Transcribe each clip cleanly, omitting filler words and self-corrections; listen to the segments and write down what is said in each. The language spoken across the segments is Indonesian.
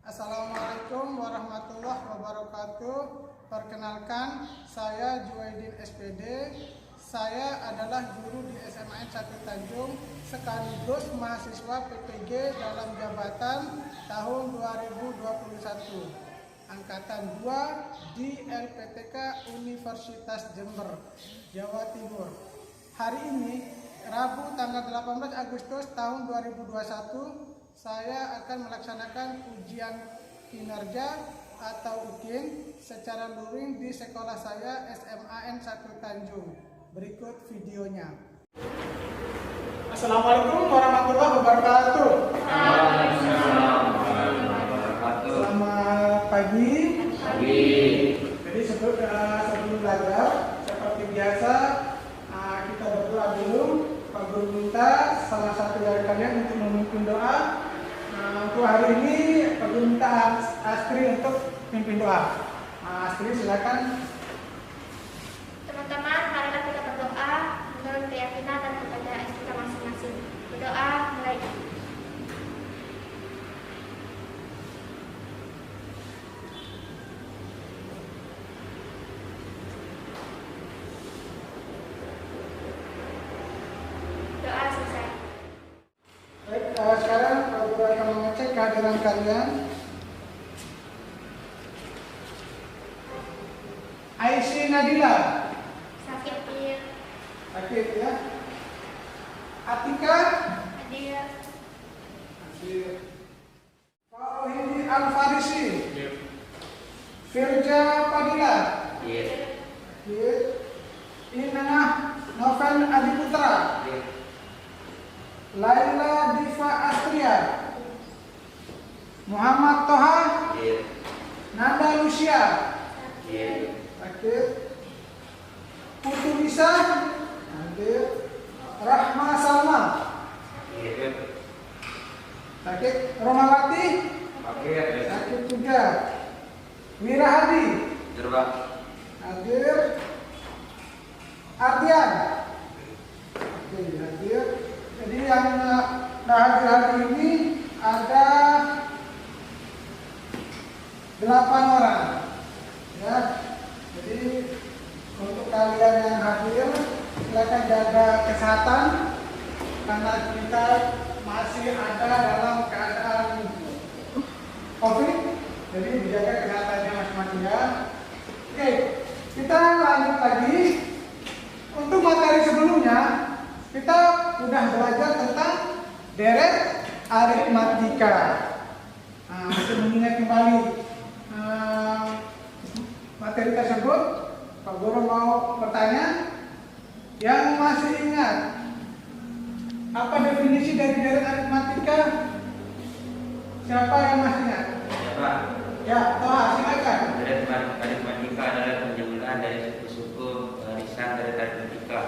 Assalamualaikum warahmatullahi wabarakatuh. Perkenalkan, saya Juwaidin SPD. Saya adalah guru di SMAN 1 Tanjung sekaligus mahasiswa PPG dalam jabatan tahun 2021 angkatan 2 di LPTK Universitas Jember, Jawa Timur. Hari ini, Rabu tanggal 18 Agustus tahun 2021, saya akan melaksanakan ujian kinerja atau UKIN secara luring di sekolah saya SMAN 1 Tanjung. Berikut videonya. Assalamualaikum warahmatullahi wabarakatuh. Selamat pagi. Jadi sebelum belajar, seperti biasa kita berdoa dulu. Pak Guru minta salah satu dari kalian untuk memimpin doa. Untuk hari ini Pak Guru minta Astri untuk memimpin doa. Astri, silakan. Teman-teman, marilah kita berdoa menurut keyakinan dan kepercayaan kita masing-masing. Berdoa mulai. Doa selesai. Baik, sekarang Pak Guru akan mengecek kehadiran kalian. Aisyah Nadila. Sakit ya. Atika. Hadir. Fauhidi Al-Farisi. Firja Padilla. Inanah Novel Adiputra. Laila Diva Astria. Muhammad Toha. Nanda Lucia. Sakit. Putu Lisa. Rahma Salma. Sakit. Romawati. Sakit juga. Wirahadi. Hadir. Ardian. Hadir. Jadi yang hadir hari ini ada 8 orang. Ya. Jadi untuk kalian yang hadir, silakan jaga kesehatan karena kita masih ada dalam keadaan COVID, jadi dijaga kesehatannya masing-masing ya. Oke, kita lanjut lagi. Untuk materi sebelumnya kita sudah belajar tentang deret aritmatika. Untuk mengingat kembali materi tersebut, Pak Guru mau bertanya. Yang masih ingat apa definisi dari deret aritmatika? Siapa yang masih ingat? Ya, Toha, silakan. Deret aritmatika adalah penjumlahan dari suku-suku barisan deret aritmatika.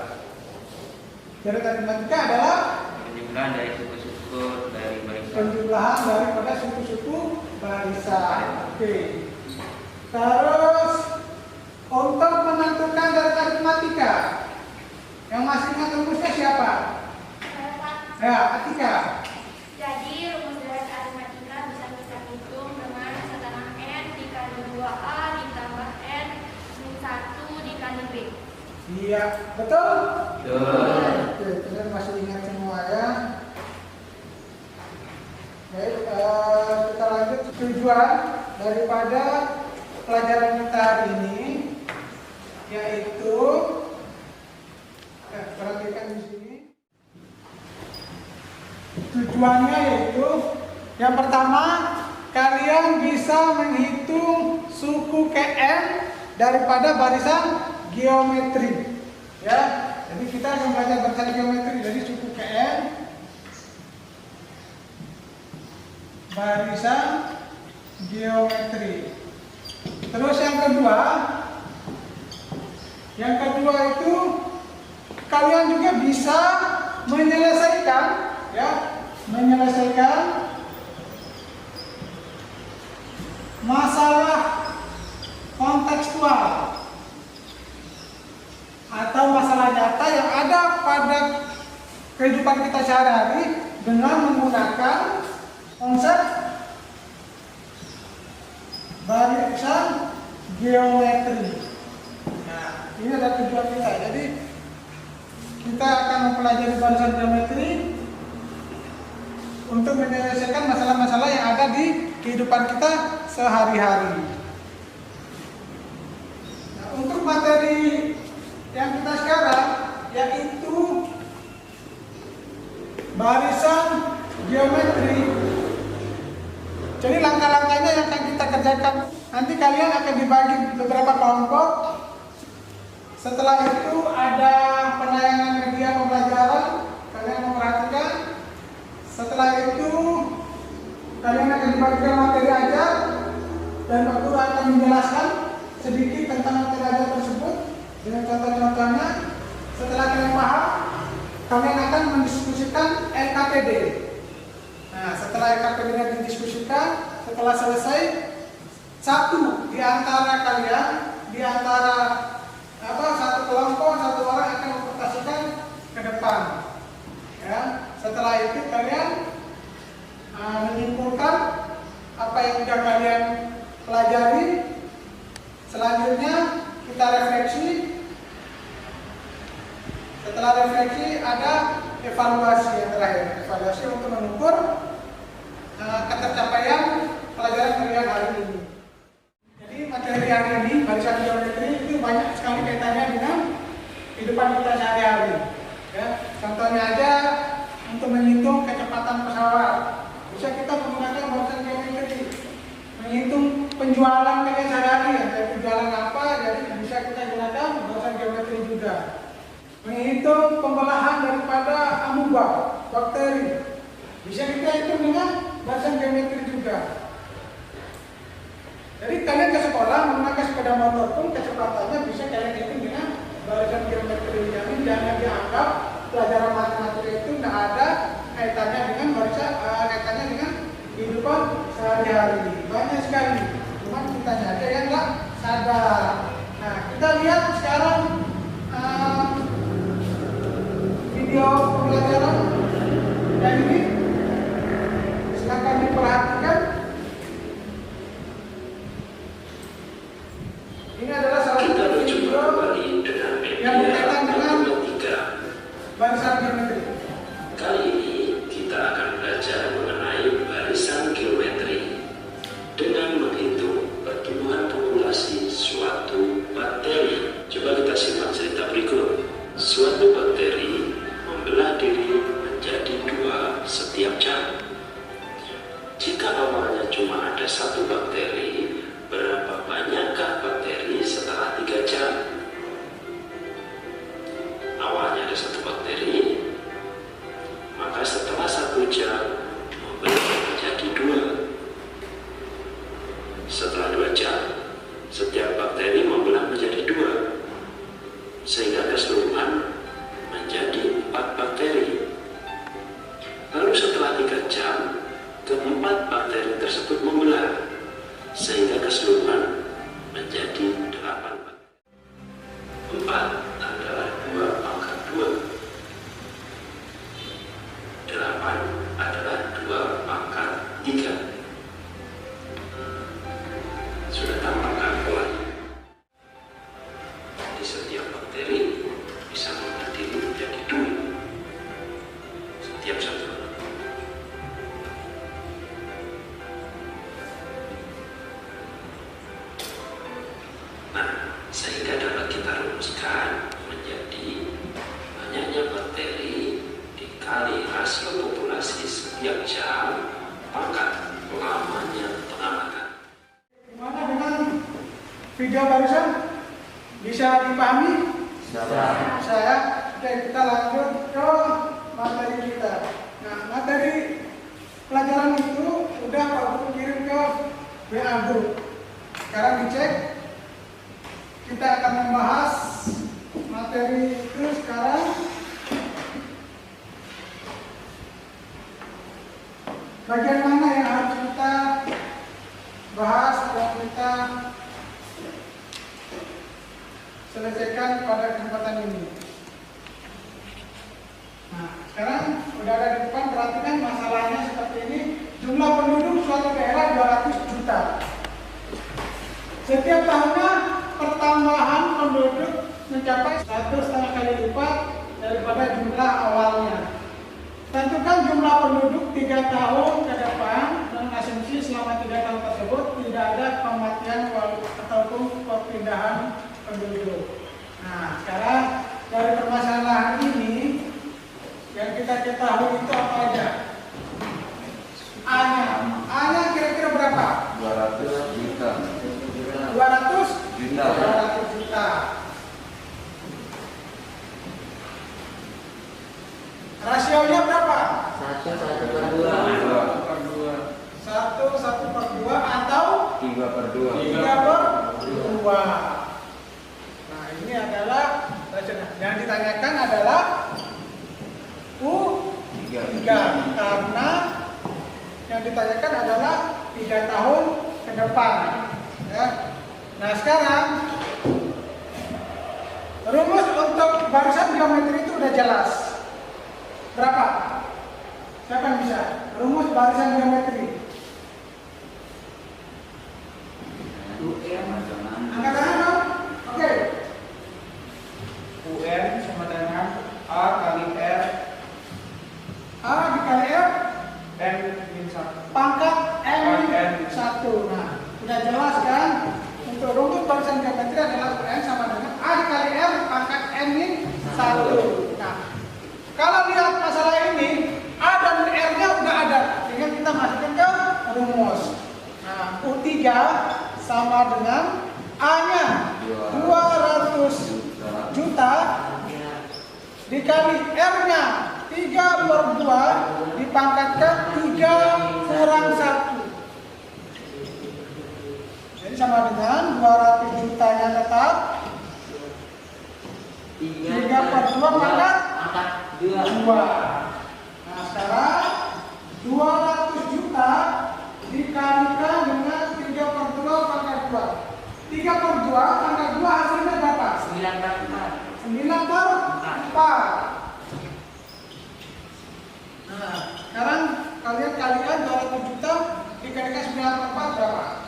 Deret aritmatika adalah Penjumlahan dari suku-suku dari barisan. penjumlahan daripada suku-suku barisan. Oke. Terus untuk menentukan deret aritmatika, yang masih ingat rumusnya siapa? Saya, Pak. Ya, Atika. Jadi rumus deret aritmatika bisa kita hitung dengan setengah n dikali 2a ditambah n min 1 dikali b. Iya, betul? Betul. Oke, kalian masih ingat semua ya. Baik, kita lanjut. Tujuan daripada pelajaran kita hari ini yaitu perhatikan di sini. Tujuannya yaitu yang pertama, kalian bisa menghitung suku KM daripada barisan geometri. Ya, jadi kita akan belajar barisan geometri dari suku KM, barisan geometri. Terus yang kedua itu kalian juga bisa menyelesaikan masalah kontekstual atau masalah nyata yang ada pada kehidupan kita sehari-hari dengan menggunakan konsep barisan geometri. Nah, ini adalah tujuan kita. Jadi kita akan mempelajari barisan geometri untuk menyelesaikan masalah-masalah yang ada di kehidupan kita sehari-hari. Nah, untuk materi yang kita sekarang yaitu barisan geometri. Jadi langkah-langkahnya yang akan kita kerjakan. Nanti kalian akan dibagi beberapa kelompok. Setelah itu ada penayangan media pembelajaran. Kalian memperhatikan. Setelah itu kalian akan dibagikan materi ajar dan Pak Guru akan menjelaskan sedikit tentang materi ajar tersebut dengan contoh-contohnya. Setelah kalian paham, kalian akan mendiskusikan LKPD. Nah, setelah LKPD-nya didiskusikan, setelah selesai, satu di antara kalian, satu kelompok, satu orang akan mempresentasikan ke depan. Ya, setelah itu kalian menyimpulkan apa yang sudah kalian pelajari. Selanjutnya kita refleksi. Setelah refleksi ada evaluasi yang terakhir. Evaluasi untuk mengukur ketercapaian pelajaran kalian hari ini. Jadi materi hari ini, barisan geometri itu banyak sekali kaitannya dengan kehidupan kita sehari-hari. Ya, contohnya aja untuk menghitung kecepatan pesawat, bisa kita menggunakan barisan geometri. Menghitung penjualan kalian sehari-hari, ya, penjualan apa, jadi bisa kita gunakan barisan geometri juga. Menghitung pembelahan daripada amuba, bakteri, bisa kita hitung dengan barisan geometri juga. Jadi kalian ke sekolah menggunakan sepeda motor pun kecepatannya bisa kalian hitung dengan barisan geometri. Jadi jangan dianggap pelajaran matematika itu tidak ada kaitannya dengan kaitannya dengan kehidupan sehari-hari. Banyak sekali, cuma kita aja yang nggak sadar. Nah, kita lihat sekarang video pembelajaran yang ini, silakan diperhatikan. Ini adalah salah satu video yang berkaitan dengan barisan geometri. Kali ini kita akan belajar mengenai barisan geometri dengan menghitung pertumbuhan populasi suatu bakteri. Coba kita simak cerita berikut. Suatu bakteri membelah diri menjadi 2 setiap jam. Jika awalnya cuma ada 1 bakteri, berapa banyakkah bakteri setelah 3 jam? Awalnya ada 1 bakteri, maka setelah 1 jam membelah menjadi 2. Setelah 2 jam, setiap bakteri membelah menjadi 2, sehingga keseluruhan menjadi 4 bakteri. Lalu setelah 3 jam, keempat bakteri tersebut membelah, sehingga keseluruhan menjadi 8 bakteri. 4 adalah 2 pangkat 2. 8 adalah 2 pangkat 3. Sudah tampak kan polanya? Di setiap bakteri bisa membelah diri menjadi 2 setiap 1. Nah, sehingga dapat kita rumuskan menjadi banyaknya bakteri dikali rasio populasi setiap jam pangkat lamanya pengamatan. Gimana dengan video barisan? Bisa dipahami? Bisa ya. Oke, kita lanjut ke materi kita. Nah, materi pelajaran itu udah Pak Guru kirim ke WA Group. Sekarang dicek. Kita akan membahas materi itu sekarang. Bagian mana yang harus kita bahas atau kita selesaikan pada kesempatan ini. Nah, sekarang udah ada di depan, perhatikan masalahnya seperti ini. Jumlah penduduk suatu daerah 200 juta. Setiap tahunnya pertambahan penduduk mencapai 1,5 kali lipat daripada jumlah awalnya. Tentukan jumlah penduduk 3 tahun ke depan dengan asumsi selama 3 tahun tersebut tidak ada kematian ataupun perpindahan penduduk. Nah, sekarang dari permasalahan ini yang kita ketahui itu apa aja? A-nya kira-kira berapa? 200 juta. 200 Juta. 200 juta. Rasionya berapa? 1/2. 1/2 atau 3/2. 3/2. Nah, ini adalah rasionya. Yang ditanyakan adalah U3 karena yang ditanyakan adalah 3 tahun ke depan. Ya. Nah, sekarang rumus untuk barisan geometri itu udah jelas. Berapa? Siapa yang bisa? Rumus barisan geometri. Angkat tangan dong. Oke. UN sama dengan A kali R A dikali R N min 1. pangkat N N. 1. Nah, sudah jelas kan? Untuk rumus barisan geometri adalah UN sama dengan A dikali R pangkat N min 1. Nah, kalau lihat masalah ini, A dan R-nya udah ada, sehingga kita masukkan ke rumus. Nah, U3 sama dengan A-nya 200 juta dikali R-nya 3/2 dipangkatkan 3 kurang 1. Jadi sama dengan 200 jutanya tetap 3/2 pangkat 2. Nah, sekarang 200 juta dikalikan dengan 3/2 pangkat 2. 3/2 pangkat 2 hasilnya berapa? 9/4. Nah, sekarang kalian kalikan 200 juta dikalikan 9/4 berapa?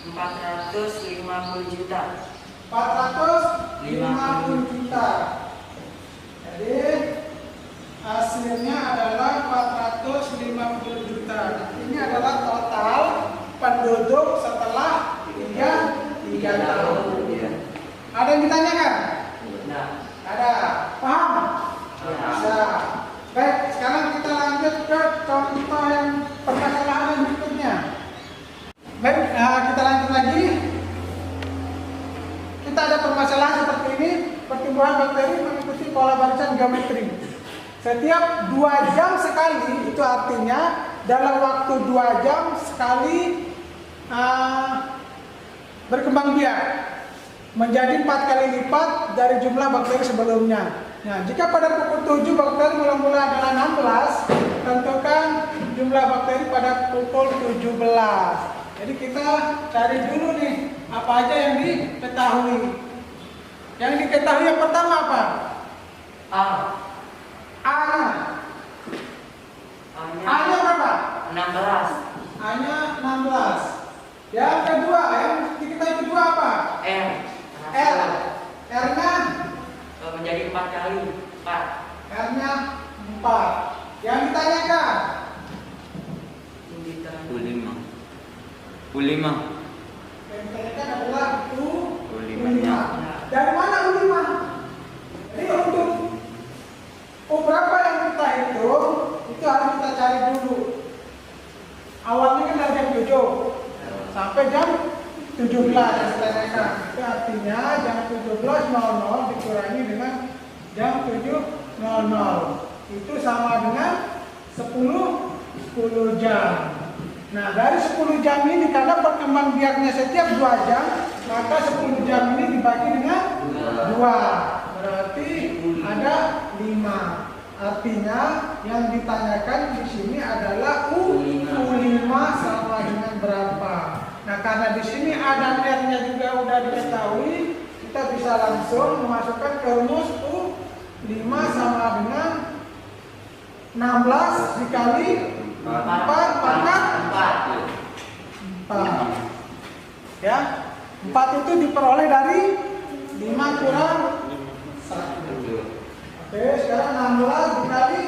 450 juta. 450 juta. Jadi hasilnya adalah 450 juta. Ini adalah total penduduk setelah 3 tahun. Ada yang ditanyakan? Nah, Ada. Paham? Bisa. Baik, sekarang kita lanjut ke contoh yang permasalahan yang berikutnya. Baik, kita lanjut lagi. Kita ada permasalahan seperti ini, pertumbuhan bakteri mengikuti pola barisan geometri. Setiap 2 jam sekali, itu artinya dalam waktu 2 jam sekali berkembang biak menjadi 4 kali lipat dari jumlah bakteri sebelumnya. Nah, jika pada pukul 7 bakteri mula-mula adalah 16, tentukan jumlah bakteri pada pukul 17. Jadi kita cari dulu nih apa aja yang diketahui. Yang diketahui yang pertama apa? A-nya. A-nya berapa? 16. A-nya 16. Yang kedua, yang diketahui kedua apa? R. R. R-nya Menjadi 4 kali 4. R-nya 4. Yang ditanyakan U5. yang ditanyakan adalah U5. U5. Dari mana U5? Jadi untuk U berapa yang kita hitung, itu harus kita cari dulu. Awalnya kan dari jam 7 sampai jam 17 yang ditanyakan. Itu artinya jam 17.00 dikurangi dengan jam 7.00. Itu sama dengan 10 jam. Nah, dari 10 jam ini karena perkembang biaknya setiap 2 jam, maka 10 jam ini dibagi dengan 2. Berarti ada 5. Artinya yang ditanyakan di sini adalah U5 sama dengan berapa. Nah, karena di sini A dan R-nya juga udah diketahui, kita bisa langsung memasukkan ke rumus U5 sama dengan 16 dikali 4 pangkat 4. Ya. 4 itu diperoleh dari 5 kurang 1. Oke, sekarang 16 dikali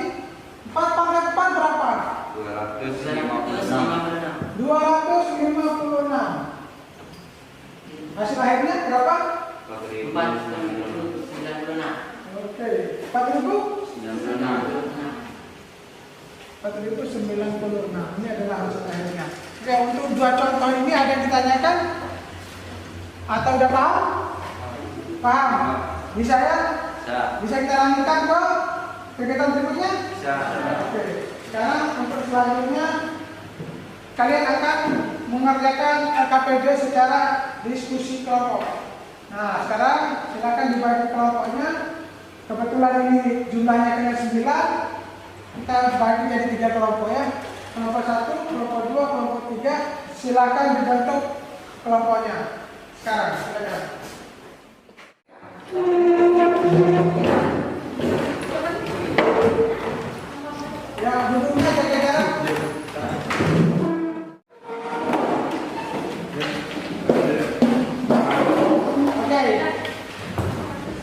4 pangkat 4 berapa? 256. 256. Hasil akhirnya berapa? 496. Oke, 4.000? 96. 4.096. Ini adalah hasil akhirnya. Oke, untuk 2 contoh ini ada yang ditanyakan? Atau udah paham? Paham? Bisa ya? Bisa kita lanjutkan ke kegiatan berikutnya? Bisa. Oke. Sekarang untuk selanjutnya kalian akan mengerjakan LKPD secara diskusi kelompok. Nah, sekarang silakan dibagi kelompoknya. Kebetulan ini jumlahnya kena 9. Kita bagi jadi 3 kelompok ya. Kelompok 1, kelompok 2, kelompok 3. Silakan dibentuk kelompoknya. Sekarang silakan. Ya, duduknya jaga jarak.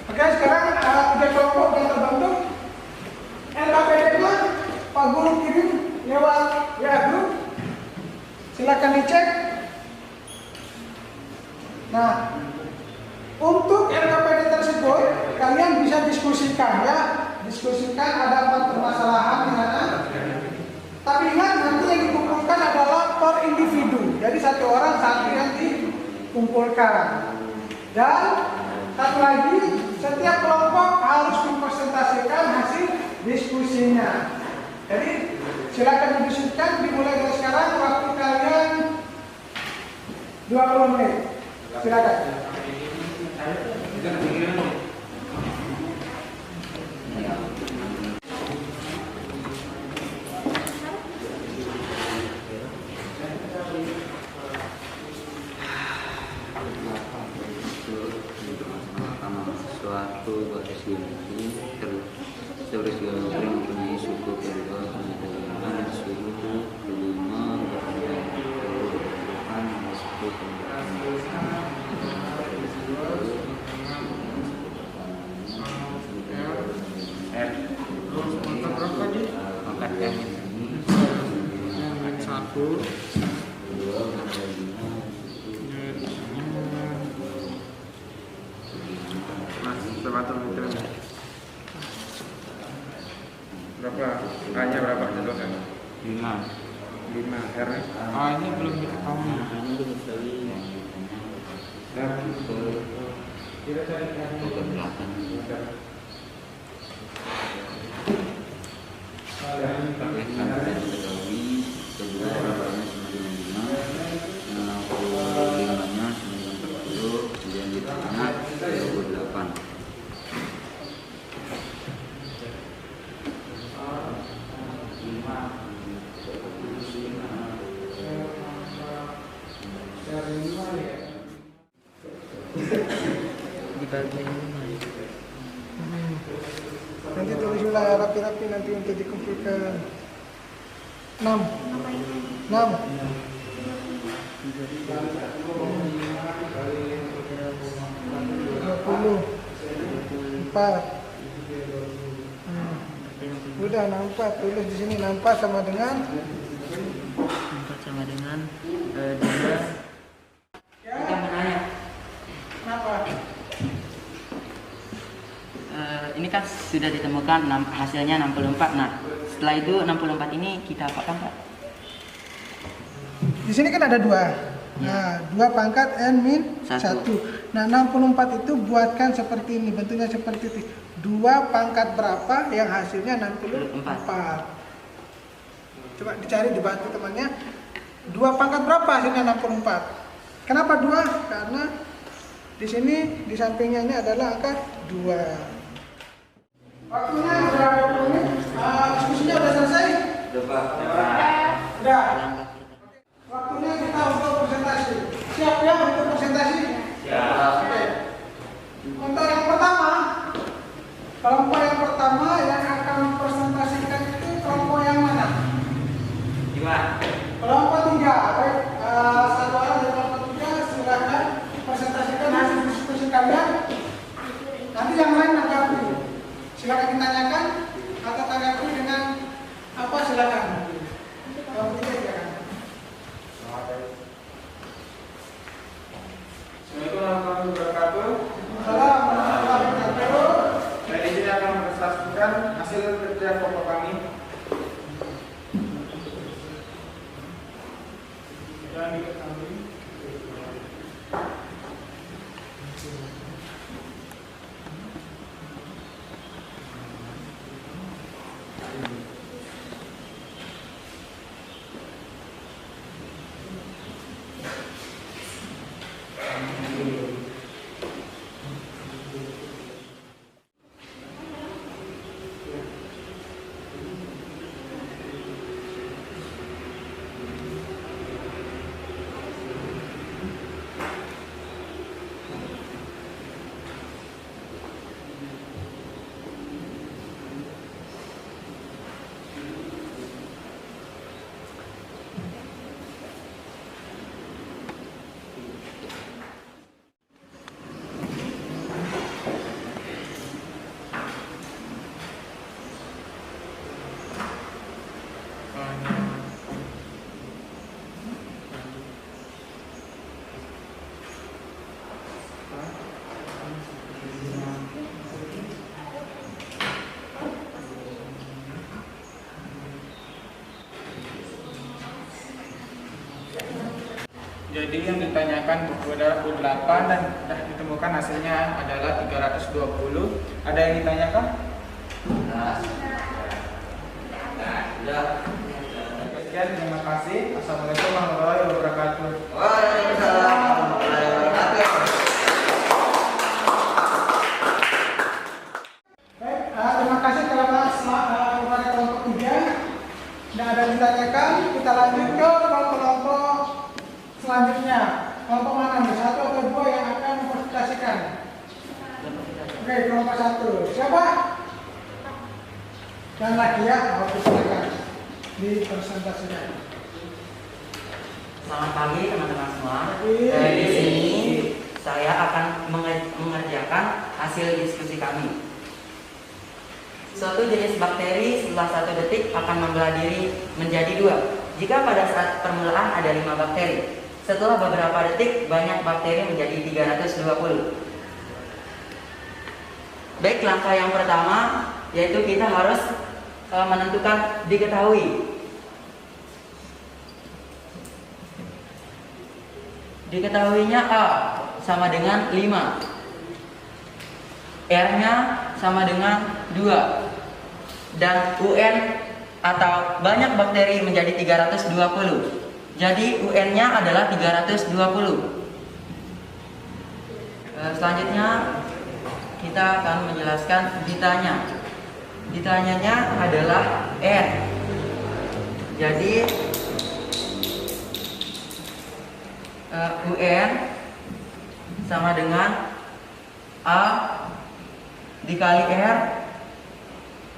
Oke, sekarang 3 kelompok yang terbentuk. LKPD-nya Pak Guru kirim lewat WA grup. Silakan dicek. Nah, untuk LKPD tersebut kalian bisa diskusikan ya. Diskusikan ada 4 permasalahan di sana. Tapi ingat nanti yang dikumpulkan adalah per individu. Jadi 1 orang 1 yang dikumpulkan. Dan satu lagi, setiap kelompok harus mempresentasikan hasil diskusinya. Jadi silakan didiskusikan dimulai dari sekarang. Waktu kalian 20 menit. Silakan. Suatu batas geometri terus geometri mempunyai suku kedua kemudian suku kelima berpendapat suku pangkat M ini 1 meter. Berapa? A-nya berapa? Contohkan. 5. 5. R. A-nya belum kita tahu. Nanti tulislah rapi-rapi nanti untuk dikumpulkan. 6. 6. 4. Udah 64, tulis di sini 64 sama dengan 2. Kita menanya. Kenapa? Ini kan sudah ditemukan hasilnya 64. Nah, setelah itu 64 ini kita apakan, Pak? Di sini kan ada 2. Nah, 2 pangkat N min 1. Nah, 64 itu buatkan seperti ini, bentuknya seperti itu. 2 pangkat berapa yang hasilnya 64. Coba dicari, dibantu temannya. 2 pangkat berapa hasilnya 64? Kenapa 2? Karena di sini di sampingnya ini adalah angka 2. Waktunya sudah 20 menit. Diskusinya sudah selesai? Sudah. Waktunya kita untuk presentasi. Siap ya untuk presentasi? Siap. Oke. Untuk yang pertama, kelompok yang pertama yang akan mempresentasikan itu kelompok yang mana? Kelompok 3. Baik, 1 orang dari kelompok 3 silakan presentasi. Jadi yang ditanyakan buku adalah 8 dan sudah ditemukan hasilnya adalah 320. Ada yang ditanyakan? Sudah. Sekian, terima kasih. Assalamualaikum warahmatullahi wabarakatuh. Waalaikumsalam warahmatullahi wabarakatuh. Baik, terima kasih kepada kelompok 3. Tidak ada yang ditanyakan, kita lanjut ke kelompok selanjutnya. Kelompok mana nih? 1 atau 2 yang akan mempresentasikan? Oke, kelompok 1. Siapa? Dan lagi ya, oke, silakan dipresentasikan. Selamat pagi teman-teman semua. Pagi. Di sini saya akan mengerjakan hasil diskusi kami. Suatu jenis bakteri setelah 1 detik akan membelah diri menjadi 2. Jika pada saat permulaan ada 5 bakteri, setelah beberapa detik banyak bakteri menjadi 320. Baik, langkah yang pertama yaitu kita harus menentukan diketahui. Diketahuinya A sama dengan 5, R-nya sama dengan 2, dan UN atau banyak bakteri menjadi 320. Jadi UN-nya adalah 320. Selanjutnya kita akan menjelaskan ditanya. Ditanyanya adalah N. Jadi UN sama dengan A dikali R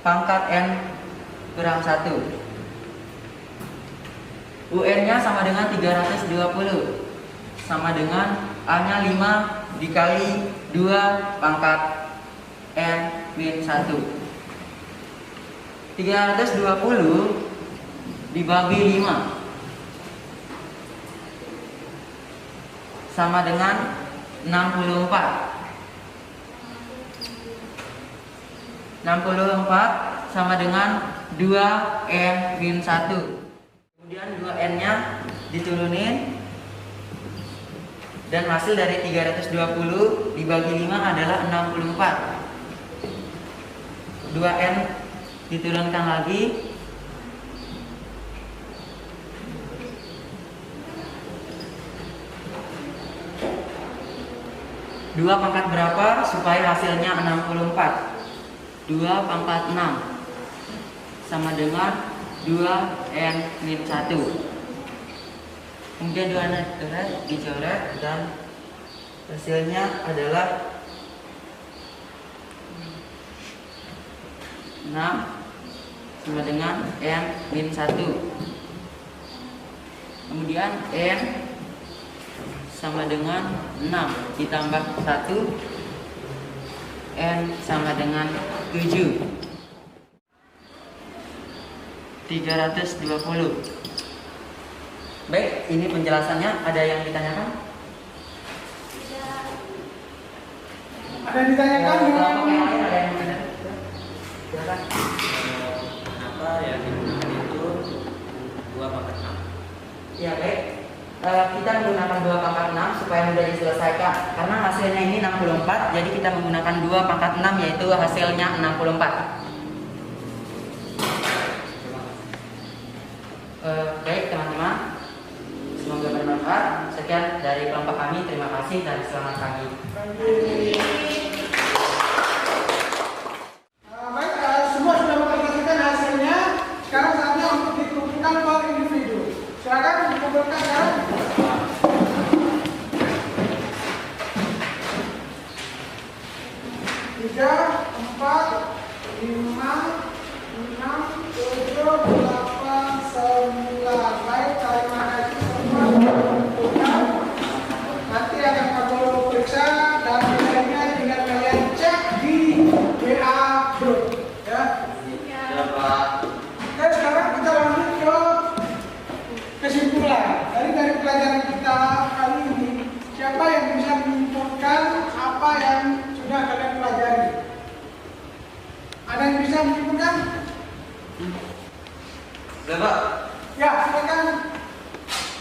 pangkat N kurang 1. UN-nya sama dengan 320, sama dengan A-nya 5 dikali 2 pangkat N min 1. 320 dibagi 5 sama dengan 64. 64 sama dengan 2N min 1. Kemudian 2N-nya diturunin, dan hasil dari 320 dibagi 5 adalah 64. 2N diturunkan lagi, dua pangkat berapa supaya hasilnya 64? 2 pangkat 6 sama dengan 2N min 1. Kemudian 2N dicoret dan hasilnya adalah 6 sama dengan N min 1. Kemudian N sama dengan 6 ditambah 1, N sama dengan 7. 320. Baik, ini penjelasannya. Ada yang ditanyakan? Ada yang ditanyakan? Kelompok yang lain ada yang ditanyakan? Silakan. Kenapa yang digunakan itu 2 pangkat 6? Ya baik, kita menggunakan 2 pangkat 6 supaya mudah diselesaikan. Karena hasilnya ini 64, jadi kita menggunakan 2 pangkat 6 yaitu hasilnya 64. Baik teman-teman, semoga bermanfaat. Sekian dari kelompok kami, terima kasih dan selamat pagi. Baik, semua sudah mempresentasikan hasilnya. Sekarang saatnya untuk dikumpulkan per individu. Silakan dikumpulkan sekarang. 3, 4, 5, 6, 7, 8, 9. Baik, terima kasih semua sudah mengumpulkan. Nanti akan kami periksa dan hasilnya tinggal kalian cek di WA group, ya. Ya Pak. Oke, sekarang kita lanjut ke kesimpulan. Dari pelajaran kita kali ini, siapa yang bisa menyimpulkan apa yang sudah kalian pelajari? Ada yang bisa menyimpulkan? Sudah Pak. Ya, silakan.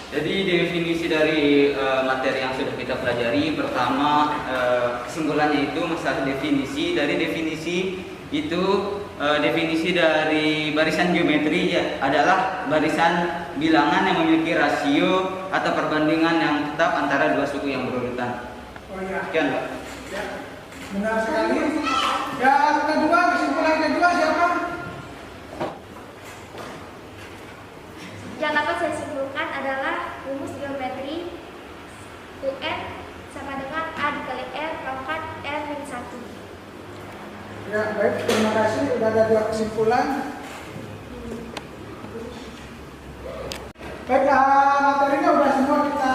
Jadi definisi dari materi yang sudah kita pelajari, pertama kesimpulannya itu masalah definisi. Dari definisi itu definisi dari barisan geometri adalah barisan bilangan yang memiliki rasio atau perbandingan yang tetap antara dua suku yang berurutan. Oh iya. Sekian, Pak. Ya, benar sekali. Yang kedua, kesimpulan kedua siapa? Yang dapat saya simpulkan adalah rumus geometri UN sama dengan A dikali R pangkat R min 1. Ya, baik. Terima kasih. Sudah ada dua kesimpulan. Baik, materinya sudah semua kita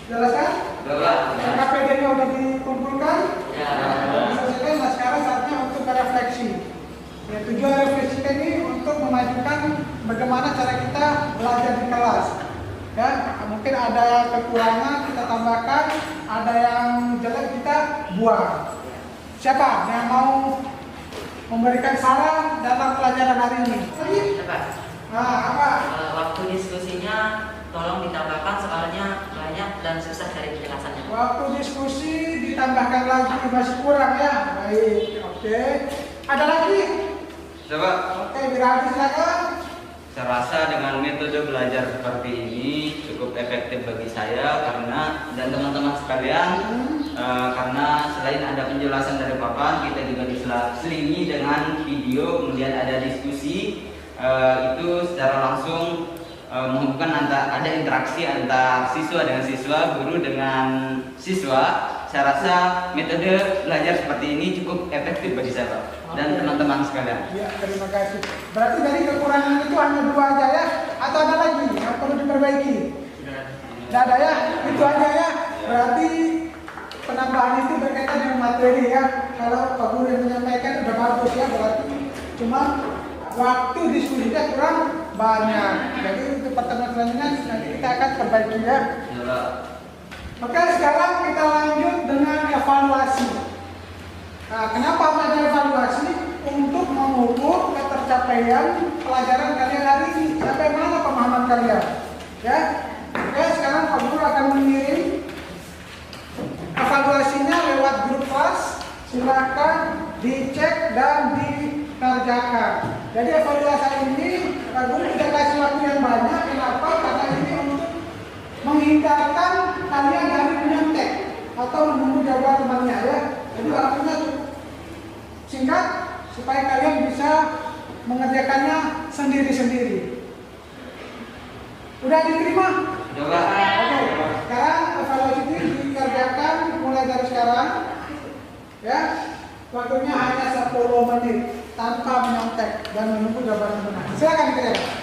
jelaskan. KPD-nya sudah dikumpulkan. Selesai. Nah, sekarang saatnya untuk berefleksi. Ya, tujuan refleksi ini untuk memajukan bagaimana cara kita belajar di kelas. Ya, mungkin ada kekurangan kita tambahkan, ada yang jelek kita buang. Siapa yang mau memberikan saran dalam pelajaran hari ini? Pak, Nah, apa? waktu diskusinya tolong ditambahkan soalnya banyak dan susah cari penjelasannya. Waktu diskusi ditambahkan lagi, masih kurang ya. Baik, oke. Ada lagi? Coba. Oke, Wiradi silakan. Saya rasa dengan metode belajar seperti ini cukup efektif bagi saya karena dan teman-teman sekalian karena selain ada penjelasan dari papan, kita juga diselingi dengan video, kemudian ada diskusi itu secara langsung menghubungkan ada interaksi antar siswa dengan siswa, guru dengan siswa. Saya rasa metode belajar seperti ini cukup efektif bagi saya, Pak, dan teman-teman sekalian. Ya, terima kasih. Berarti dari kekurangan itu hanya dua aja ya? Atau ada lagi yang perlu diperbaiki? Tidak ada ya? Itu aja ya? Berarti penambahan itu berkaitan dengan materi ya? Kalau Pak Guru yang menyampaikan sudah bagus ya, berarti cuma waktu diskusinya kurang banyak. Jadi untuk pertemuan selanjutnya nanti kita akan perbaiki ya. Oke, sekarang kita lanjut dengan evaluasi. Nah, kenapa ada evaluasi? Untuk mengukur ketercapaian pelajaran kalian hari ini. Sampai mana pemahaman kalian? Ya. Oke, sekarang Pak Guru akan mengirim evaluasinya lewat grup kelas. Silakan dicek dan dikerjakan. Jadi evaluasi ini Pak Guru tidak kasih waktu yang banyak. Kenapa? Karena ini untuk menghindarkan kalian dari menyontek atau menunggu jawaban temannya ya. Jadi waktunya singkat supaya kalian bisa mengerjakannya sendiri-sendiri. Udah diterima? Coba. Oke. Sekarang evaluasi ini dikerjakan mulai dari sekarang. Ya. Waktunya hanya 10 menit tanpa menyontek dan menunggu jawaban teman. Silakan dikerjakan.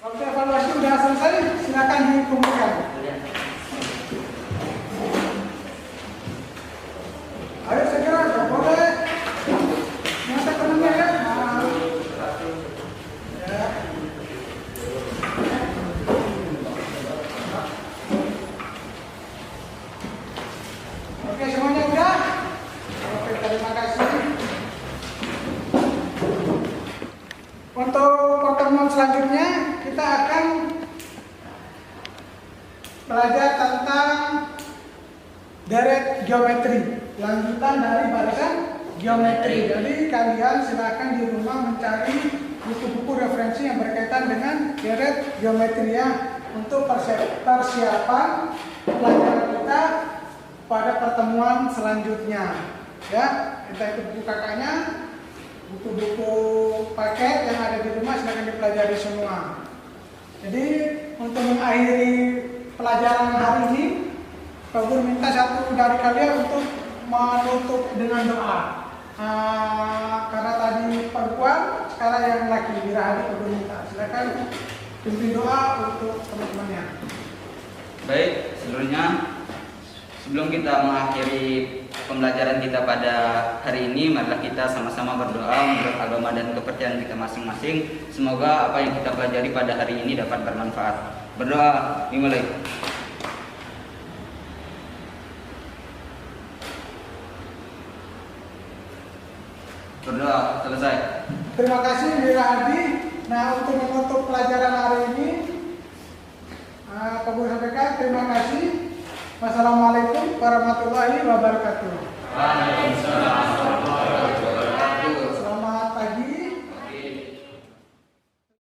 Waktu evaluasi sudah selesai, silakan dikumpulkan. Ayo segera, nggak boleh nyata temennya ya. Ya. Oke, semuanya udah? Oke, terima kasih. Untuk pertemuan selanjutnya kita akan belajar tentang deret geometri, lanjutan dari barisan geometri. Jadi kalian silakan di rumah mencari buku-buku referensi yang berkaitan dengan deret geometri ya, untuk persiapan pelajaran kita pada pertemuan selanjutnya. Ya, kita ikut buku kakaknya, buku-buku paket yang ada di rumah silakan dipelajari semua. Jadi untuk mengakhiri pelajaran hari ini, Pak Guru minta satu dari kalian untuk menutup dengan doa. Karena tadi perempuan, sekarang yang laki, Wirahadi Purwinta. Silakan pimpin doa untuk teman-temannya. Baik, seluruhnya sebelum kita mengakhiri pembelajaran kita pada hari ini, marilah kita sama-sama berdoa menurut agama dan kepercayaan kita masing-masing. Semoga apa yang kita pelajari pada hari ini dapat bermanfaat. Berdoa, dimulai. Berdoa, selesai. Terima kasih Wirahadi. Nah, untuk menutup pelajaran hari ini, Pak Guru sampaikan terima kasih. Wassalamualaikum warahmatullahi wabarakatuh. Waalaikumsalam.